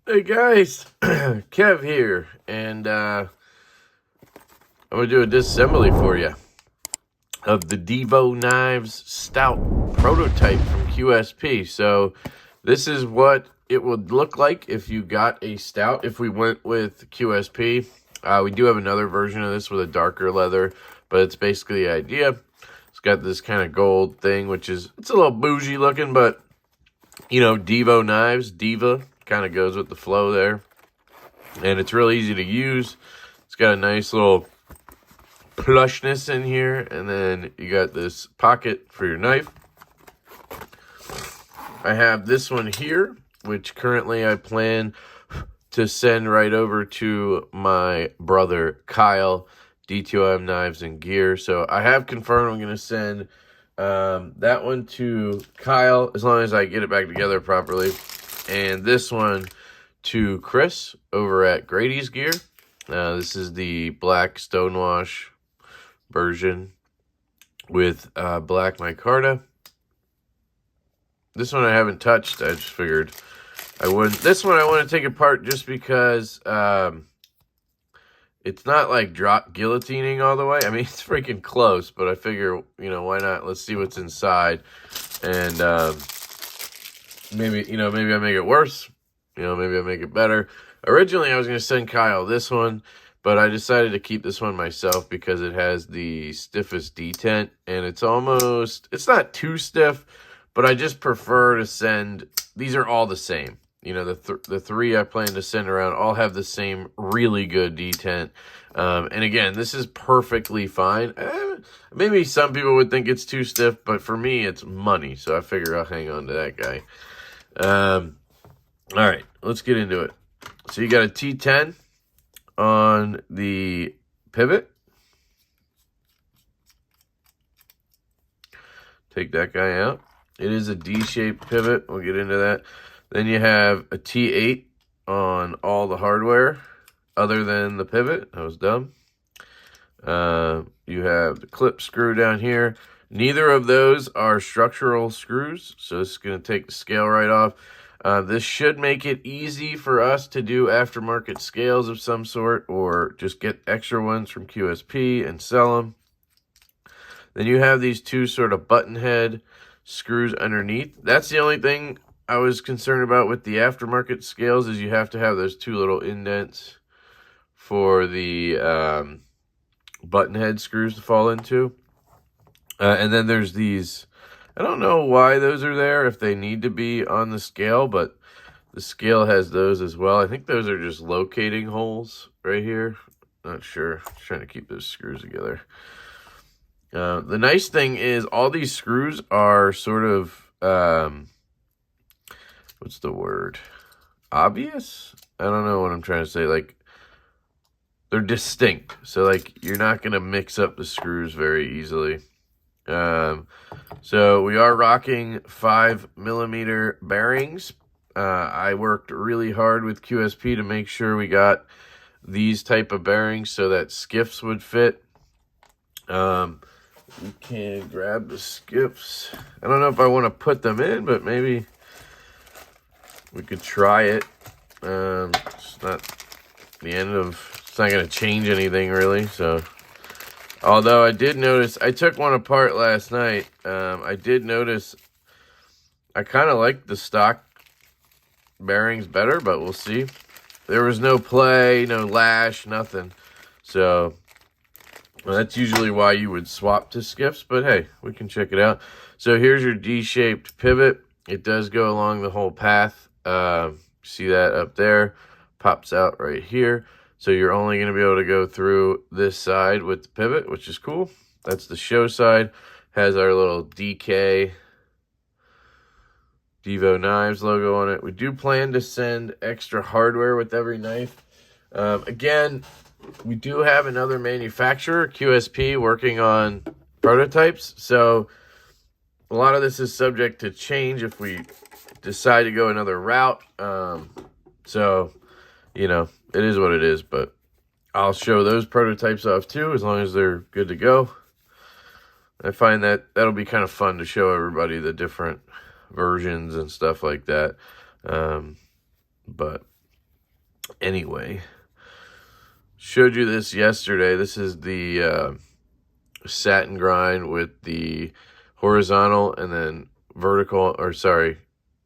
Hey guys, Kev here, and I'm going to do a disassembly for you of the Divo Knives Stout prototype from QSP. So this is what it would look like if you got a Stout, if we went with QSP. We do have another version of this with a darker leather, but it's basically the idea. It's got this kind of gold thing, which is, it's a little bougie looking, but, you know, Divo Knives, Diva, kind of goes with the flow there. And it's real easy to use. It's got a nice little plushness in here. And then you got this pocket for your knife. I have this one here, which currently I plan to send right over to my brother Kyle, D2M Knives and Gear. So I have confirmed I'm going to send that one to Kyle as long as I get it back together properly. And this one to Chris over at Grady's Gear. This is the black stonewash version with black micarta. This one I haven't touched. I just figured I wouldn't. This one I want to take apart just because it's not like drop guillotining all the way. I mean, it's freaking close, but I figure, you know, why not? Let's see what's inside. And maybe I make it worse. You know, maybe I make it better. Originally, I was going to send Kyle this one, but I decided to keep this one myself because it has the stiffest detent, and it's not too stiff, but I just prefer to send, these are all the same. You know, the three I plan to send around all have the same really good detent. And again, this is perfectly fine. Maybe some people would think it's too stiff, but for me, it's money, so I figure I'll hang on to that guy. All right, let's get into it. So you got a T10 on the pivot. Take that guy out. It is a D-shaped pivot. We'll get into that. Then you have a T8 on all the hardware other than the pivot. That was dumb. You have the clip screw down here. Neither of those are structural screws, so this is going to take the scale right off. This should make it easy for us to do aftermarket scales of some sort or just get extra ones from QSP and sell them. Then you have these two sort of button head screws underneath. That's the only thing I was concerned about with the aftermarket scales is you have to have those two little indents for the button head screws to fall into. And then there's these, I don't know why those are there, if they need to be on the scale, but the scale has those as well. I think those are just locating holes right here. Not sure. Just trying to keep those screws together. The nice thing is all these screws are sort of, what's the word? Obvious? I don't know what I'm trying to say. Like, they're distinct. So, like, you're not going to mix up the screws very easily. So we are rocking 5mm bearings. I worked really hard with QSP to make sure we got these type of bearings so that Skiffs would fit. We can grab the Skiffs. I don't know if I want to put them in, but maybe we could try it. It's not the end of, it's not going to change anything really, so. Although I did notice, I took one apart last night. I did notice I kind of like the stock bearings better, but we'll see. There was no play, no lash, nothing. So, well, that's usually why you would swap to Skiffs, but hey, we can check it out. So here's your D-shaped pivot. It does go along the whole path. See that up there? Pops out right here. So you're only going to be able to go through this side with the pivot, which is cool. That's the show side. Has our little DK Divo Knives logo on it. We do plan to send extra hardware with every knife. Again, we do have another manufacturer, QSP, working on prototypes. So a lot of this is subject to change if we decide to go another route. So, you know, it is what it is, but I'll show those prototypes off too, as long as they're good to go. I find that that'll be kind of fun to show everybody the different versions and stuff like that. But Anyway, showed you this yesterday. This is the satin grind with the horizontal and then vertical, or sorry,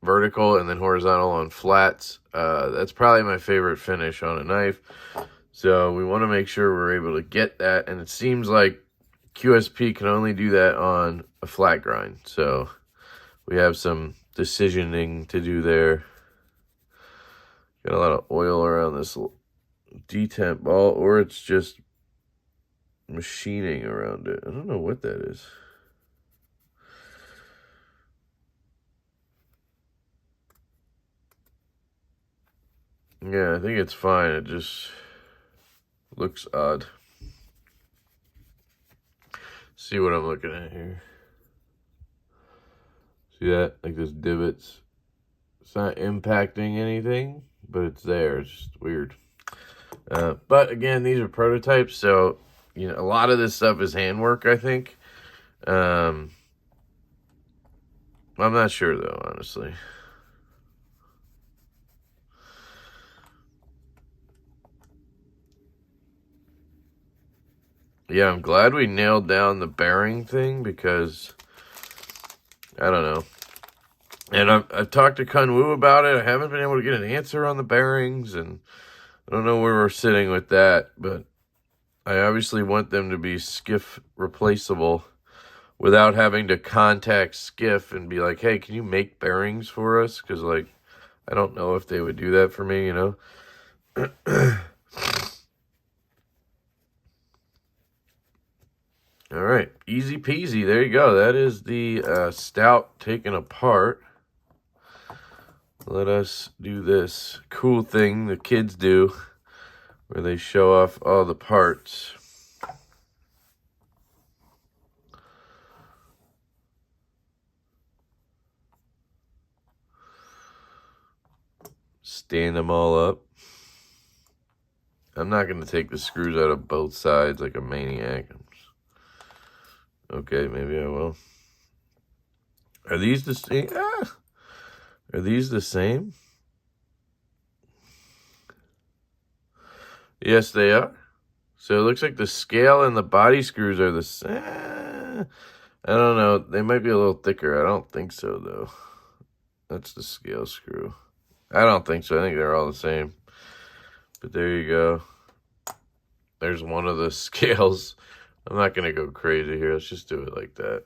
vertical and then horizontal on flats. That's probably my favorite finish on a knife. So we want to make sure we're able to get that. And it seems like QSP can only do that on a flat grind. So we have some decisioning to do there. Got a lot of oil around this detent ball, or it's just machining around it. I don't know what that is. Yeah, I think it's fine. It just looks odd. See what I'm looking at here. See that? Like this divots. It's not impacting anything, but it's there. It's just weird. But again, these are prototypes, so you know a lot of this stuff is handwork, I think. I'm not sure though, honestly. Yeah, I'm glad we nailed down the bearing thing because I don't know. And I've talked to Kunwu about it. I haven't been able to get an answer on the bearings, and I don't know where we're sitting with that, but I obviously want them to be Skiff replaceable without having to contact Skiff and be like, hey, can you make bearings for us? Because, like, I don't know if they would do that for me, you know? All right, easy peasy. There you go. That is the stout taken apart. Let us do this cool thing the kids do where they show off all the parts. Stand them all up. I'm not going to take the screws out of both sides like a maniac. Okay, maybe I will. Are these the same? Are these the same? Yes, they are. So it looks like the scale and the body screws are the same. I don't know. They might be a little thicker. I don't think so, though. That's the scale screw. I don't think so. I think they're all the same. But there you go. There's one of the scales. I'm not going to go crazy here. Let's just do it like that.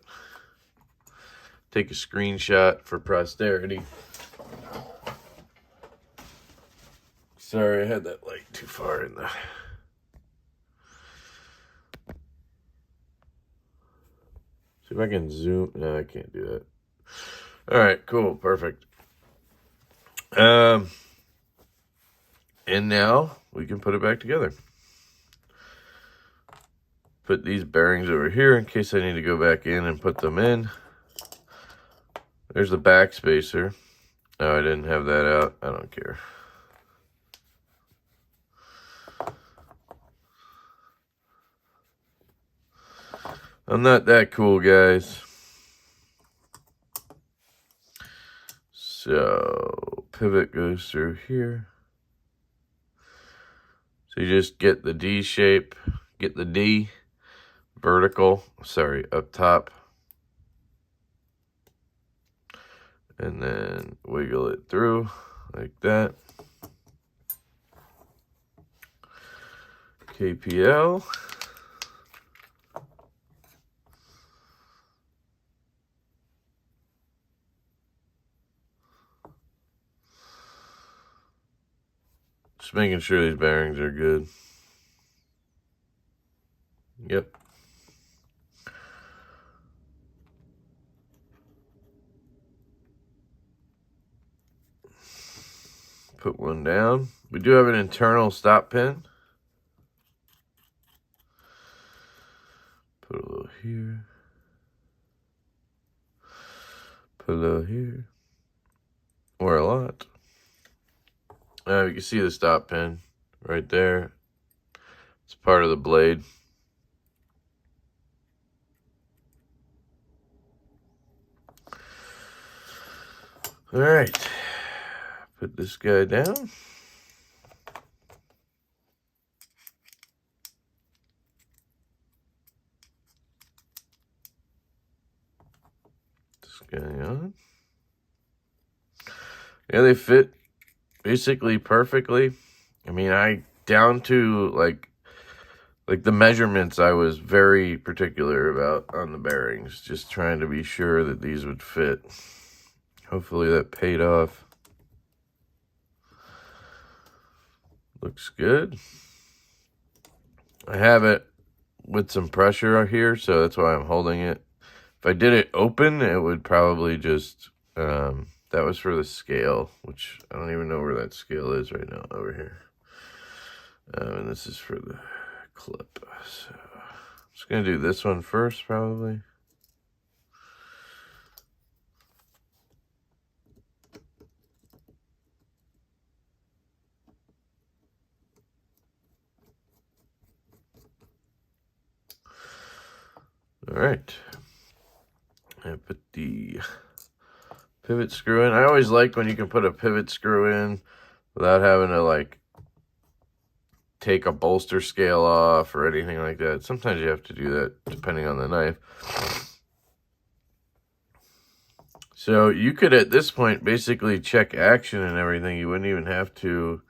Take a screenshot for posterity. Sorry, I had that light too far in there. See if I can zoom. No, I can't do that. All right, cool, perfect. And now we can put it back together. Put these bearings over here in case I need to go back in and put them in. There's the back spacer. Oh, I didn't have that out. I don't care. I'm not that cool, guys. So, pivot goes through here. So you just get the D shape, get the D vertical, sorry, up top. And then wiggle it through like that. KPL. Just making sure these bearings are good. Yep. Put one down. We do have an internal stop pin. Put a little here. Put a little here. Or a lot. You can see the stop pin right there. It's part of the blade. All right. Put this guy down. Yeah, they fit basically perfectly. I mean, down to like the measurements I was very particular about on the bearings, just trying to be sure that these would fit. Hopefully that paid off. Looks good. I have it with some pressure here, so that's why I'm holding it. If I did it open, it would probably just, that was for the scale, which I don't even know where that scale is right now, over here. And this is for the clip. So I'm just going to do this one first, probably. All right. I put the pivot screw in. I always like when you can put a pivot screw in without having to like take a bolster scale off or anything like that. Sometimes you have to do that depending on the knife. So you could at this point basically check action and everything. You wouldn't even have to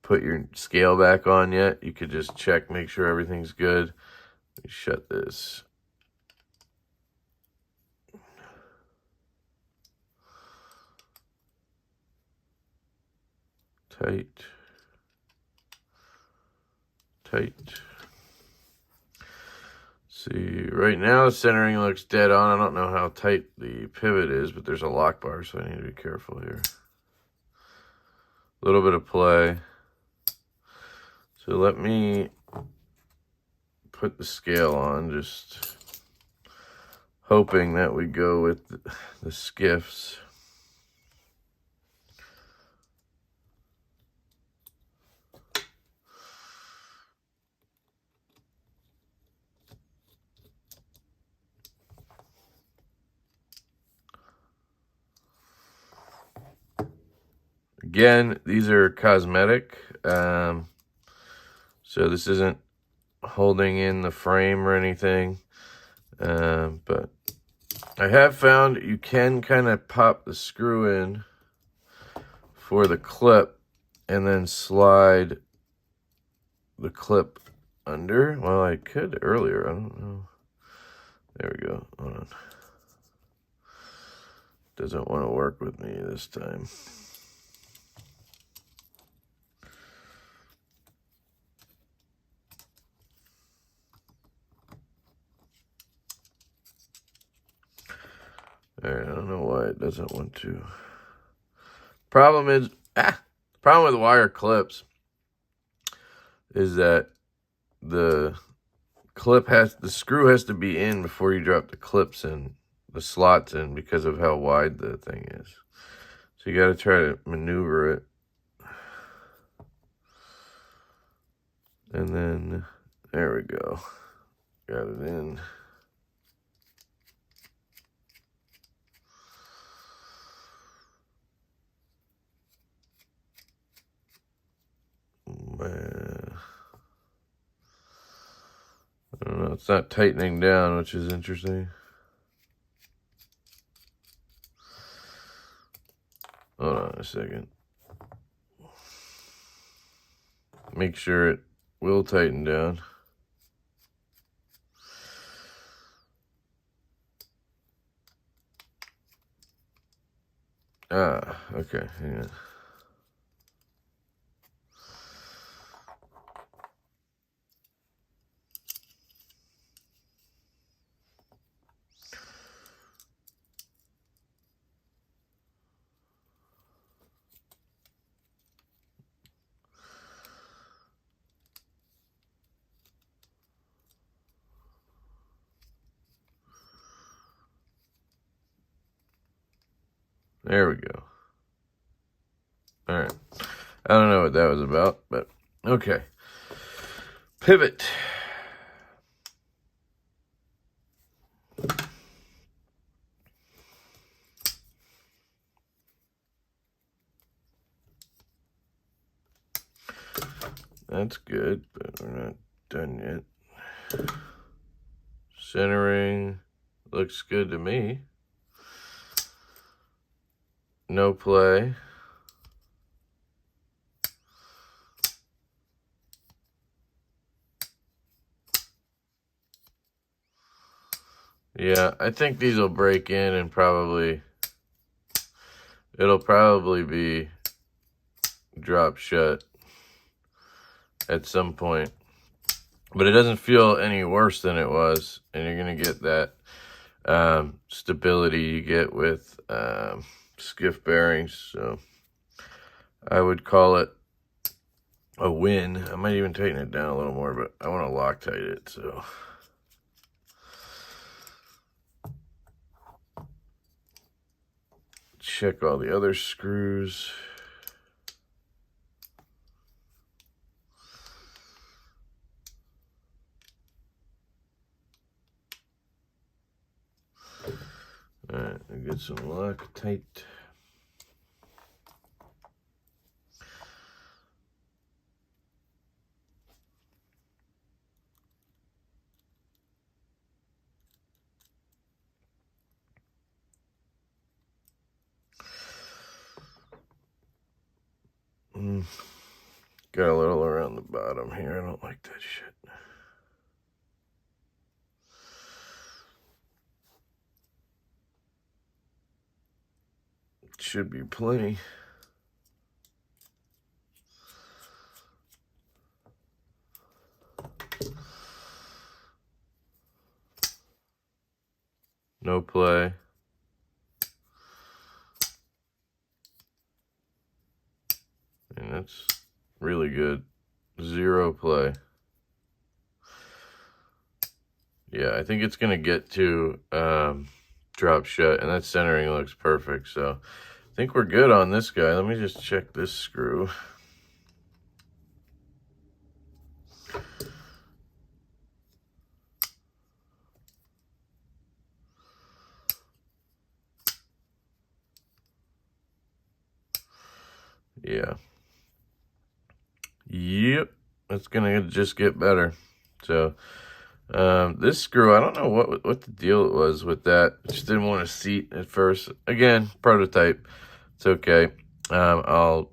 put your scale back on yet. You could just check, make sure everything's good. Let me shut this. Tight. Tight. See, right now the centering looks dead on. I don't know how tight the pivot is, but there's a lock bar, so I need to be careful here. A little bit of play. So let me put the scale on, just hoping that we go with the Skiffs. Again, these are cosmetic, so this isn't holding in the frame or anything, but I have found you can kind of pop the screw in for the clip and then slide the clip under. Well, I could earlier, I don't know. There we go, hold on. Doesn't want to work with me this time. Alright, I don't know why it doesn't want to. Problem is, problem with wire clips is that the screw has to be in before you drop the clips in, the slots in, because of how wide the thing is. So you got to try to maneuver it. And then, there we go. Got it in. Man. I don't know, it's not tightening down, which is interesting. Hold on a second. Make sure it will tighten down. Ah, okay, hang on. There we go. All right. I don't know what that was about, but okay. Pivot. That's good, but we're not done yet. Centering looks good to me. No play. Yeah, I think these will break in and it'll probably be drop shut at some point. But it doesn't feel any worse than it was, and you're going to get that stability you get with Skiff bearings. So I would call it a win. I might even tighten it down a little more, but I want to Loctite it, so. Check all the other screws. All right, I get some Loctite. Got a little around the bottom here. I don't like that shit. Should be plenty. No play. And that's really good. 0 play. Yeah, I think it's going to get to drop shut, and that centering looks perfect. So I think we're good on this guy. Let me just check this screw. Yeah. Yep. It's going to just get better. So this screw, I don't know what the deal was with that. I just didn't want to seat at first. Again, prototype. It's okay. I'll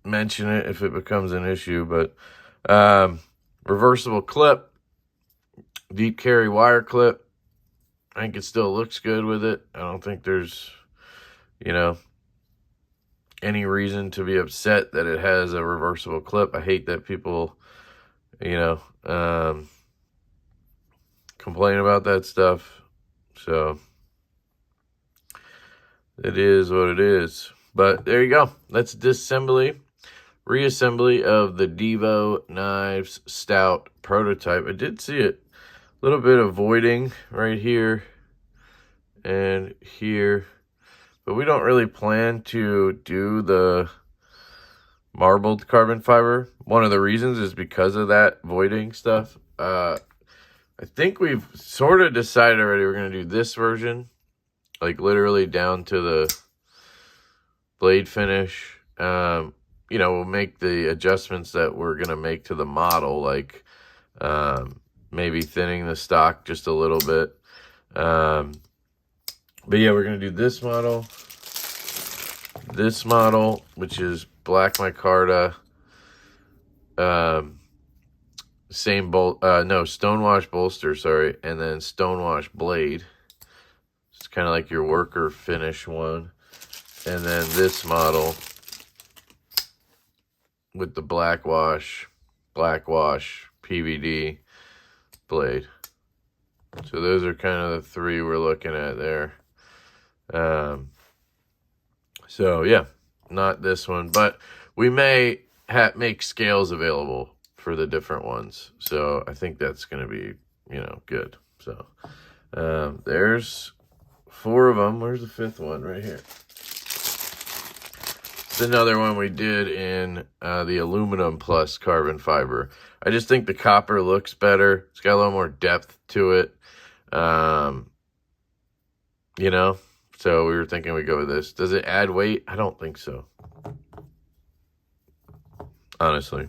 mention it if it becomes an issue, but reversible clip, deep carry wire clip. I think it still looks good with it. I don't think there's, any reason to be upset that it has a reversible clip. I hate that people, complain about that stuff. So it is what it is. But there you go. That's disassembly, reassembly of the Divo Knives Stout prototype. I did see it. A little bit of voiding right here and here. But we don't really plan to do the marbled carbon fiber. One of the reasons is because of that voiding stuff. I think we've sort of decided already we're going to do this version. Like literally down to the blade finish. We'll make the adjustments that we're going to make to the model. Like maybe thinning the stock just a little bit. But yeah, we're going to do this model, which is black micarta, same stonewash bolster, sorry, and then stonewash blade. It's kind of like your worker finish one. And then this model with the black wash PVD blade. So those are kind of the three we're looking at there. So yeah, not this one, but we may make scales available for the different ones. So I think that's going to be, good. So there's 4 of them. Where's the 5th one? Right here. It's another one we did in the aluminum plus carbon fiber. I just think the copper looks better. It's got a little more depth to it. So we were thinking we'd go with this. Does it add weight? I don't think so. Honestly.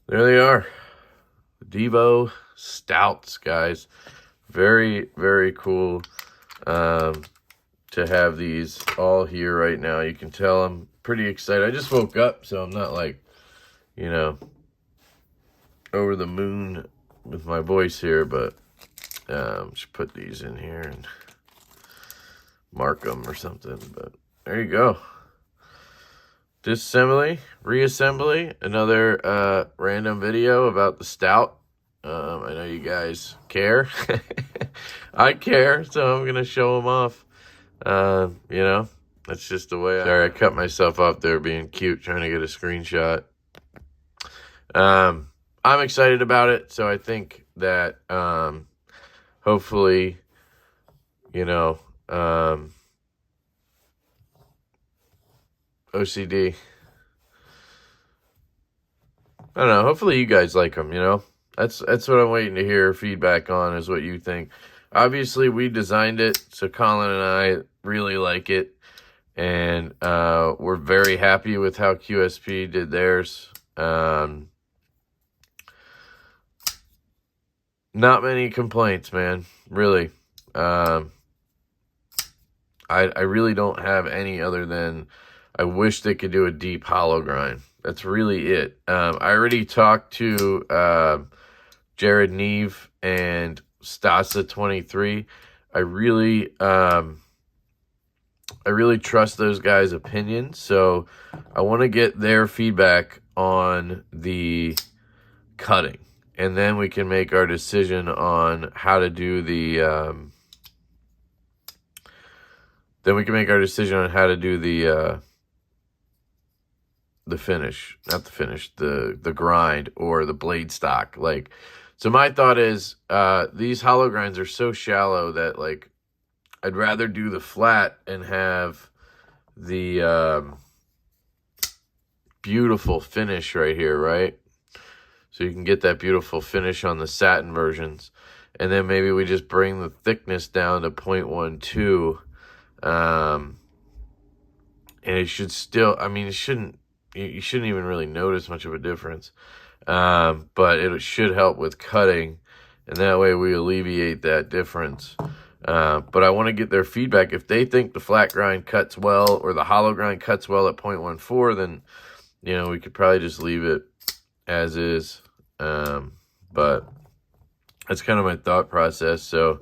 There they are. Divo Stouts, guys. Very, very cool to have these all here right now. You can tell I'm pretty excited. I just woke up, so I'm not like, over the moon with my voice here, but Should put these in here and mark them or something, but there you go. Disassembly, reassembly, another random video about the stout. I know you guys care. I care, so I'm gonna show them off. You know, that's just the way. Sorry, I cut myself off there being cute, trying to get a screenshot. I'm excited about it, so I think that hopefully, you know, OCD. I don't know. Hopefully you guys like them, you know. That's what I'm waiting to hear feedback on, is what you think. Obviously, we designed it, so Colin and I really like it. And we're very happy with how QSP did theirs. Not many complaints, man. Really. I really don't have any other than I wish they could do a deep hollow grind. That's really it. I already talked to Jared Neve and Stasa23. I really trust those guys' opinions, so I want to get their feedback on the cutting, and then we can make our decision on how to do the finish, not the finish, the grind or the blade stock. Like, so my thought is, these hollow grinds are so shallow that, like, I'd rather do the flat and have the beautiful finish right here, right? So you can get that beautiful finish on the satin versions. And then maybe we just bring the thickness down to 0.12. And it should still, I mean, you shouldn't even really notice much of a difference. But it should help with cutting. And that way we alleviate that difference. But I want to get their feedback. If they think the flat grind cuts well or the hollow grind cuts well at 0.14, then, you know, we could probably just leave it as is. But that's kind of my thought process. So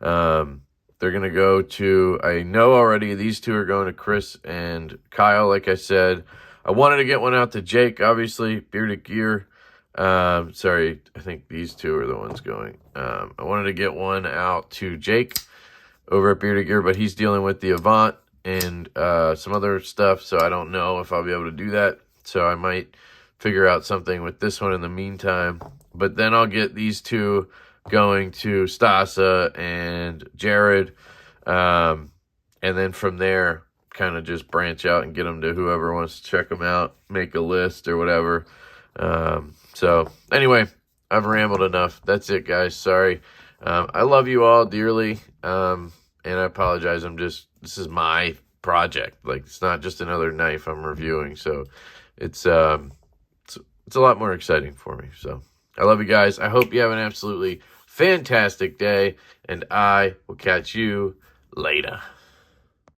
they're going to go to, I know already these two are going to Chris and Kyle, like I said. I wanted to get one out to Jake, obviously, Bearded Gear. Sorry, I think these two are the ones going. I wanted to get one out to Jake over at Bearded Gear, but he's dealing with the Avant and some other stuff, so I don't know if I'll be able to do that. So I might figure out something with this one in the meantime. But then I'll get these two going to Stasa and Jared. And then from there, kind of just branch out and get them to whoever wants to check them out, make a list or whatever. So anyway, I've rambled enough. That's it, guys. Sorry. I love you all dearly. And I apologize. This is my project. Like, it's not just another knife I'm reviewing. So it's a lot more exciting for me. So I love you guys. I hope you have an absolutely fantastic day, and I will catch you later.